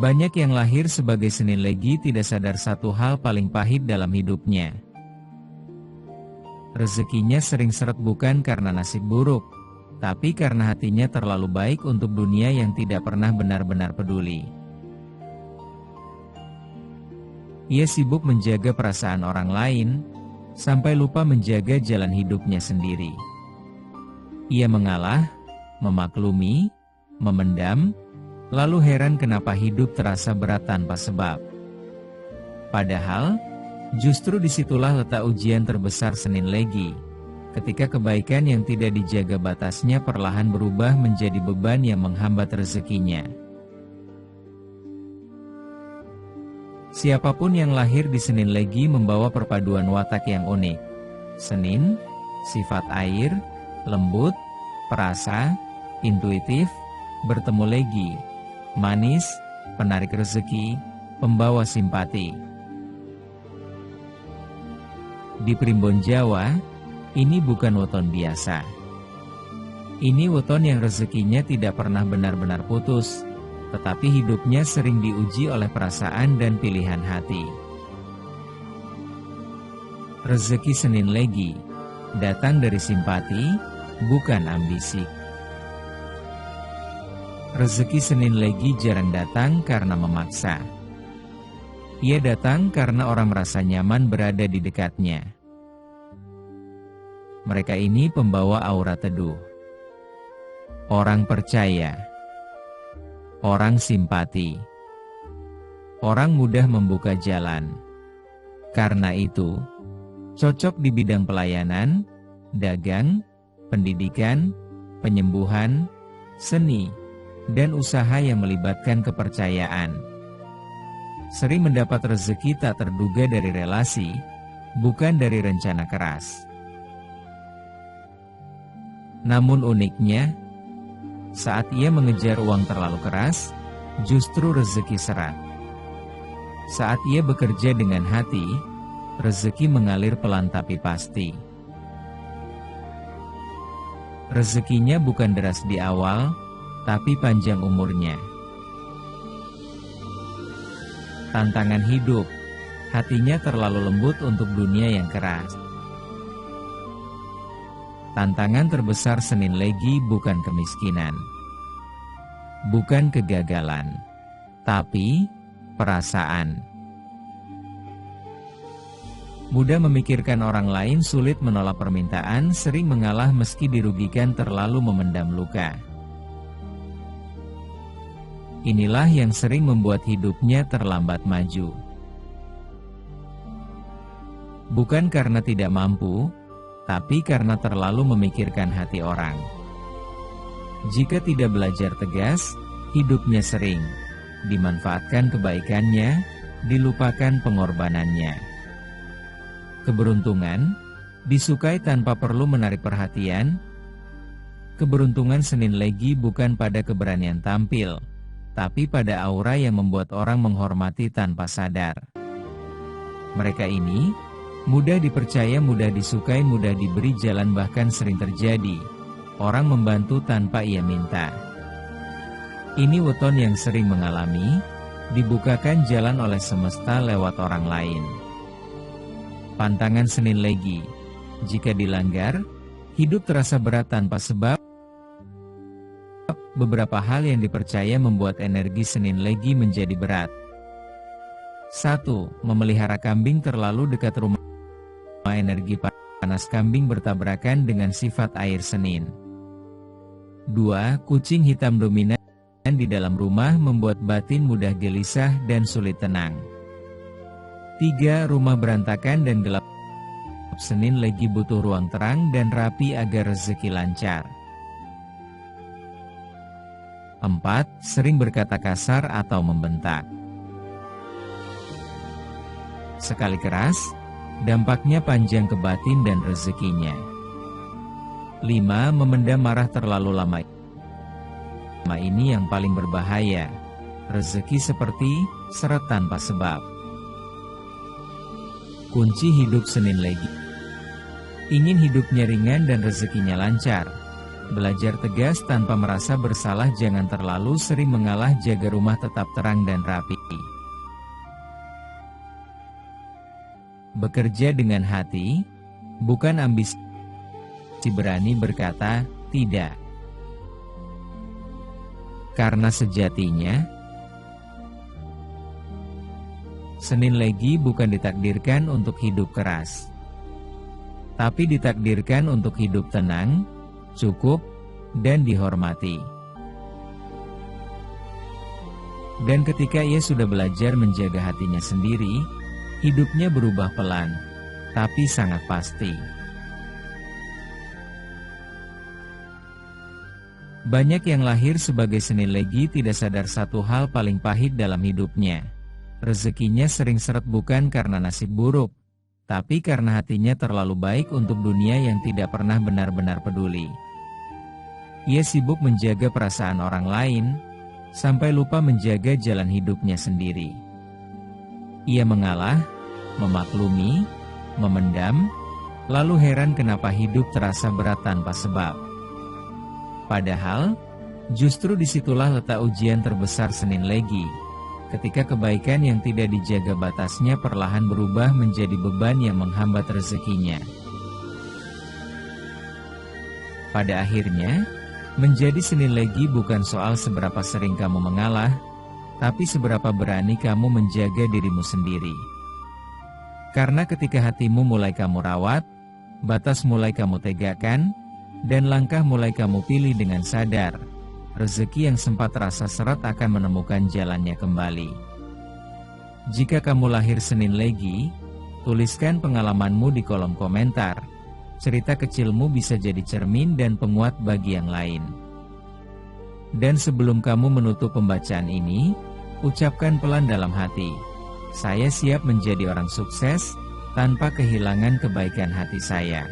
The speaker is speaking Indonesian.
Banyak yang lahir sebagai Senin Legi tidak sadar satu hal paling pahit dalam hidupnya. Rezekinya sering seret bukan karena nasib buruk, tapi karena hatinya terlalu baik untuk dunia yang tidak pernah benar-benar peduli. Ia sibuk menjaga perasaan orang lain, sampai lupa menjaga jalan hidupnya sendiri. Ia mengalah, memaklumi, memendam, lalu heran kenapa hidup terasa berat tanpa sebab. Padahal, justru disitulah letak ujian terbesar Senin Legi, ketika kebaikan yang tidak dijaga batasnya perlahan berubah menjadi beban yang menghambat rezekinya. Siapapun yang lahir di Senin Legi membawa perpaduan watak yang unik. Senin, sifat air, lembut, perasa, intuitif, bertemu Legi, manis, penarik rezeki, pembawa simpati. Di Primbon Jawa, ini bukan weton biasa. Ini weton yang rezekinya tidak pernah benar-benar putus, tetapi hidupnya sering diuji oleh perasaan dan pilihan hati. Rezeki Senin Legi datang dari simpati, bukan ambisi. Rezeki Senin Legi jarang datang karena memaksa. Ia datang karena orang merasa nyaman berada di dekatnya. Mereka ini pembawa aura teduh, orang percaya, orang simpati, orang mudah membuka jalan. Karena itu, cocok di bidang pelayanan, dagang, pendidikan, penyembuhan, seni, dan usaha yang melibatkan kepercayaan. Sering mendapat rezeki tak terduga dari relasi, bukan dari rencana keras. Namun uniknya, saat ia mengejar uang terlalu keras, justru rezeki seret. Saat ia bekerja dengan hati, rezeki mengalir pelan tapi pasti. Rezekinya bukan deras di awal, tapi panjang umurnya. Tantangan hidup, hatinya terlalu lembut untuk dunia yang keras. Tantangan terbesar Senin Legi bukan kemiskinan, bukan kegagalan, tapi perasaan. Mudah memikirkan orang lain, sulit menolak permintaan, sering mengalah meski dirugikan, terlalu memendam luka. Inilah yang sering membuat hidupnya terlambat maju. Bukan karena tidak mampu, tapi karena terlalu memikirkan hati orang. Jika tidak belajar tegas, hidupnya sering dimanfaatkan kebaikannya, dilupakan pengorbanannya. Keberuntungan disukai tanpa perlu menarik perhatian. Keberuntungan Senin Legi bukan pada keberanian tampil, tapi pada aura yang membuat orang menghormati tanpa sadar. Mereka ini mudah dipercaya, mudah disukai, mudah diberi jalan, bahkan sering terjadi orang membantu tanpa ia minta. Ini weton yang sering mengalami, dibukakan jalan oleh semesta lewat orang lain. Pantangan Senin Legi, jika dilanggar, hidup terasa berat tanpa sebab. Beberapa hal yang dipercaya membuat energi Senin Legi menjadi berat. 1. Memelihara kambing terlalu dekat rumah. Energi panas kambing bertabrakan dengan sifat air Senin. 2. Kucing hitam dominan di dalam rumah membuat batin mudah gelisah dan sulit tenang. 3. Rumah berantakan dan gelap. Senin Legi butuh ruang terang dan rapi agar rezeki lancar. 4. Sering berkata kasar atau membentak. Sekali keras, dampaknya panjang ke batin dan rezekinya. 5. Memendam marah terlalu lama. Ini yang paling berbahaya. Rezeki seperti seret tanpa sebab. Kunci hidup Senin Legi. Ingin hidupnya ringan dan rezekinya lancar, Belajar tegas tanpa merasa bersalah, jangan terlalu sering mengalah, jaga rumah tetap terang dan rapi. Bekerja dengan hati, bukan ambisi. Berani berkata tidak. Karena sejatinya, Senin Legi bukan ditakdirkan untuk hidup keras, tapi ditakdirkan untuk hidup tenang, cukup, dan dihormati. Dan ketika ia sudah belajar menjaga hatinya sendiri, hidupnya berubah pelan, tapi sangat pasti. Banyak yang lahir sebagai Senin Legi tidak sadar satu hal paling pahit dalam hidupnya. Rezekinya sering seret bukan karena nasib buruk, tapi karena hatinya terlalu baik untuk dunia yang tidak pernah benar-benar peduli. Ia sibuk menjaga perasaan orang lain, sampai lupa menjaga jalan hidupnya sendiri. Ia mengalah, memaklumi, memendam, lalu heran kenapa hidup terasa berat tanpa sebab. Padahal, justru disitulah letak ujian terbesar Senin Legi. Ketika kebaikan yang tidak dijaga batasnya perlahan berubah menjadi beban yang menghambat rezekinya. Pada akhirnya, menjadi Senin Legi bukan soal seberapa sering kamu mengalah, tapi seberapa berani kamu menjaga dirimu sendiri. Karena ketika hatimu mulai kamu rawat, batas mulai kamu tegakkan, dan langkah mulai kamu pilih dengan sadar, rezeki yang sempat terasa seret akan menemukan jalannya kembali. Jika kamu lahir Senin Legi, tuliskan pengalamanmu di kolom komentar. Cerita kecilmu bisa jadi cermin dan penguat bagi yang lain. Dan sebelum kamu menutup pembacaan ini, ucapkan pelan dalam hati, saya siap menjadi orang sukses, tanpa kehilangan kebaikan hati saya.